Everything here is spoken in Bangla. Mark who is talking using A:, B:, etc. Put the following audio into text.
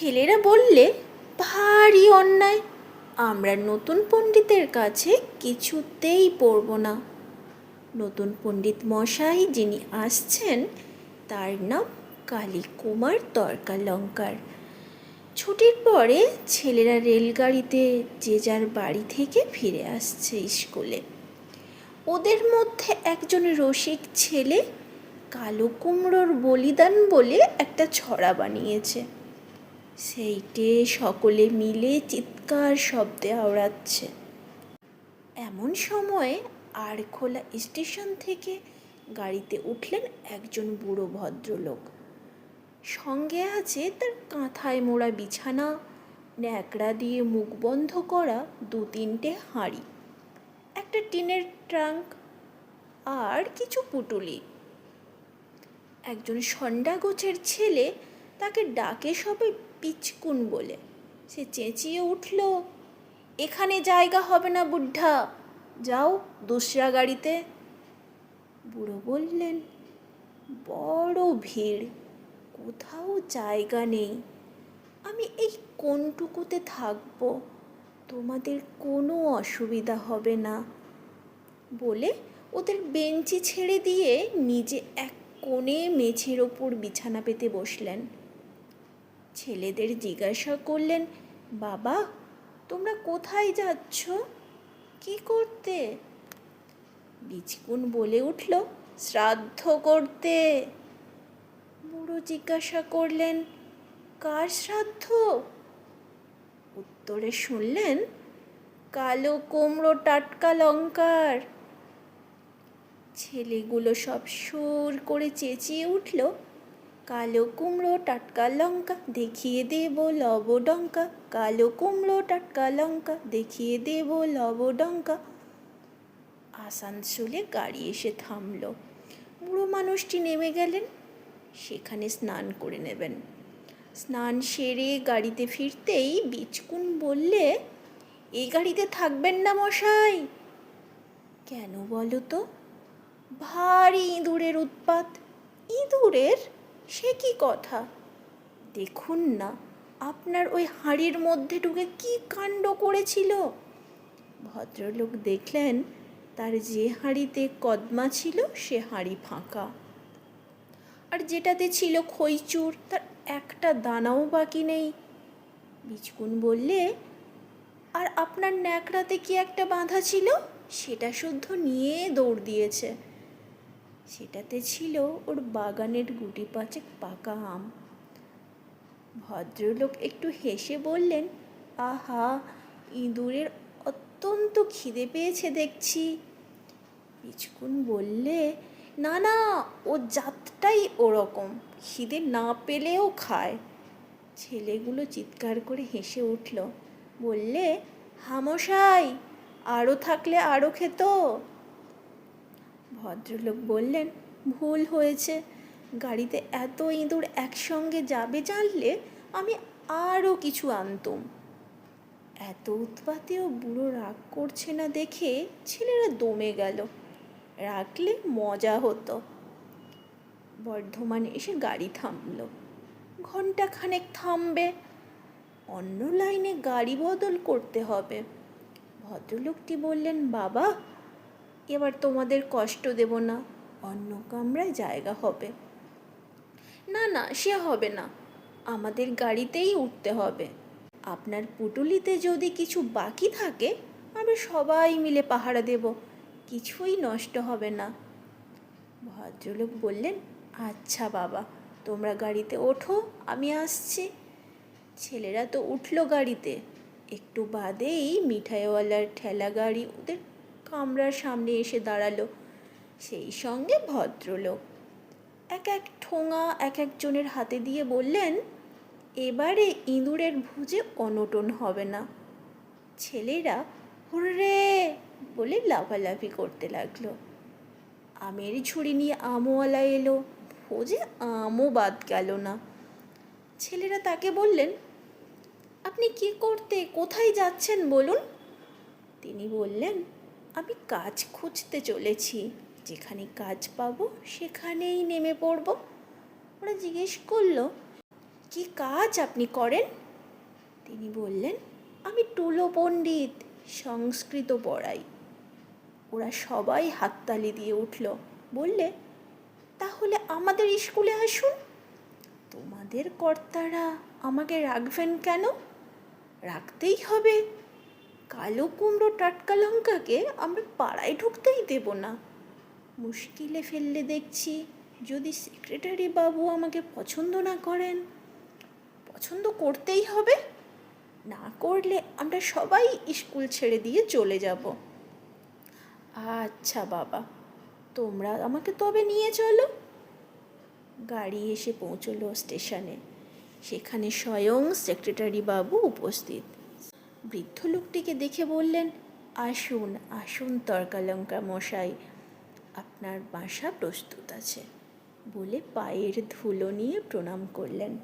A: ছেলেরা বললে, ভারী অন্যায়, আমরা নতুন পণ্ডিতের কাছে কিছুতেই পড়ব না। নতুন পণ্ডিত মশাই যিনি আসছেন তার নাম কালীকুমার তর্কালঙ্কার। ছুটির পরে ছেলেরা রেলগাড়িতে যে যার বাড়ি থেকে ফিরে আসছে স্কুলে। ওদের মধ্যে একজন রসিক ছেলে কালো কুমড়োর বলিদান বলে একটা ছড়া বানিয়েছে। সেইটে সকলে মিলে চিৎকার শব্দে আওড়াচ্ছে। এমন সময়ে আড়খোলা স্টেশন থেকে গাড়িতে উঠলেন একজন বুড়ো ভদ্রলোক। সঙ্গে আছে তার কাঁথায় মোড়া বিছানা, ন্যাকড়া দিয়ে মুখ বন্ধ করা 2-3টে হাঁড়ি, একটা টিনের ট্রাঙ্ক আর কিছু পুটুলি। একজন সন্ডা গোছের ছেলে, তাকে ডাকে সবাই পিচকুন বলে। সে চেঁচিয়ে উঠল, এখানে জায়গা হবে না বুদ্ধা, যাও দুসরা গাড়িতে। বুড়ো বললেন, বড় ভিড়, কোথাও জায়গা নেই, আমি এই কোনটুকুতে থাকবো, তোমাদের কোনো অসুবিধা হবে না বলে ওদের বেঞ্চি ছেড়ে দিয়ে নিজে এক কোণে মেঝের ওপর বিছানা পেতে বসলেন। ছেলেদের জিজ্ঞাসা করলেন, বাবা তোমরা কোথায় যাচ্ছ, কি করতে? বিচকুন বলে উঠল, শ্রাদ্ধ করতে। বুড়ো জিজ্ঞাসা করলেন, কার শ্রাদ্ধ? উত্তরে শুনলেন, কালো কুমড়ো টাটকা লঙ্কার। ছেলেগুলো সব সুর করে চেঁচিয়ে উঠল, কালো কুমড়ো টাটকা লঙ্কা, দেখিয়ে দেব লবডঙ্কা, কালো কুমড়ো টাটকা লঙ্কা, দেখিয়ে দেব লবডঙ্কা। আসানসোলে গাড়ি এসে থামল। বুড়ো মানুষটি নেমে গেলেন, সেখানে স্নান করে নেবেন। স্নান সেরে গাড়িতে ফিরতেই বিচকুন বললে, এই গাড়িতে থাকবেন না মশাই। কেন বলো তো? ভারী ইঁদুরের উৎপাত। ইঁদুরের? সে কি কথা? দেখুন না, আপনার ওই হাঁড়ির মধ্যে ঢুকে কি কাণ্ড করেছিল। ভদ্রলোক দেখলেন তার যে হাঁড়িতে কদমা ছিল সে হাঁড়ি ফাঁকা, আর যেটাতে ছিল খইচুর তার একটা দানাও বাকি নেই। বিচকুন বললে, আর আপনার ন্যাকড়াতে কি একটা বাঁধা ছিল, সেটা শুদ্ধ নিয়ে দৌড় দিয়েছে। সেটাতে ছিল ওর বাগানের গুটি 5 পাকা আম। ভদ্রলোক একটু হেসে বললেন, আহা, ইঁদুরের অত্যন্ত খিদে পেয়েছে দেখছি। বিচকুন বললে, না না, ও জাতটাই ওরকম, খিদে না পেলেও খায়। ছেলেগুলো চিৎকার করে হেসে উঠল, বললে, হামশাই, আরও থাকলে আরও খেত। ভদ্রলোক বললেন, ভুল হয়েছে, গাড়িতে এত ইঁদুর একসঙ্গে যাবে জানলে আমি আরও কিছু আনতুম। এত উৎপাতেও বুড়ো রাগ করছে না দেখে ছেলেরা দমে গেল। রাখলে মজা হতো। বর্ধমান এসে গাড়ি থামল। ঘণ্টাখানেক থামবে, অন্য লাইনে গাড়ি বদল করতে হবে। ভদ্রলোকটি বললেন, বাবা এবার তোমাদের কষ্ট দেব না, অন্য কামরায় জায়গা হবে। না না, সে হবে না, আমাদের গাড়িতেই উঠতে হবে। আপনার পুটুলিতে যদি কিছু বাকি থাকে আমরা সবাই মিলে পাহারা দেব, কিছুই নষ্ট হবে না। ভদ্রলোক বললেন, আচ্ছা বাবা, তোমরা গাড়িতে ওঠো, আমি আসছি। ছেলেরা তো উঠল গাড়িতে। একটু বাদেই মিঠাইওয়ালার ঠেলা গাড়ি ওদের কামরার সামনে এসে দাঁড়ালো, সেই সঙ্গে ভদ্রলোক। এক এক ঠোঙা এক একজনের হাতে দিয়ে বললেন, এবারে ইঁদুরের ভুজে অনটন হবে না। ছেলেরা হুররে বলে লাফালাফি করতে লাগলো। আমের ঝুড়ি নিয়ে আমওয়ালা এলো, ভোজে আমও বাদ গেল না। ছেলেরা তাকে বললেন, আপনি কি করতে, কোথায় যাচ্ছেন বলুন? তিনি বললেন, আমি কাজ খুঁজতে চলেছি, যেখানে কাজ পাবো সেখানেই নেমে পড়ব। ওরা জিজ্ঞেস করলো, কি কাজ আপনি করেন? তিনি বললেন, আমি টুলো পণ্ডিত, সংস্কৃত পড়াই। ওরা সবাই হাততালি দিয়ে উঠল। বললে, তাহলে আমাদের স্কুলে আসুন। তোমাদের কর্তারা আমাকে রাখবেন কেন? রাখতেই হবে। কালো কুমড়ো টাটকা লঙ্কাকে আমরা পাড়ায় ঢুকতেই দেব না। মুশকিলে ফেললে দেখছি, যদি সেক্রেটারি বাবু আমাকে পছন্দ না করেন। পছন্দ করতেই হবে, না করলে আমরা সবাই স্কুল ছেড়ে দিয়ে চলে যাব। আচ্ছা বাবা, তোমরা আমাকে তবে নিয়ে চলো। গাড়ি এসে পৌঁছলো স্টেশনে। সেখানে স্বয়ং সেক্রেটারি বাবু উপস্থিত। বৃদ্ধ লোকটিকে দেখে বললেন, আসুন আসুন তর্কালঙ্কা মশাই, আপনার বাসা প্রস্তুত আছে, বলে পায়ের ধুলো নিয়ে প্রণাম করলেন।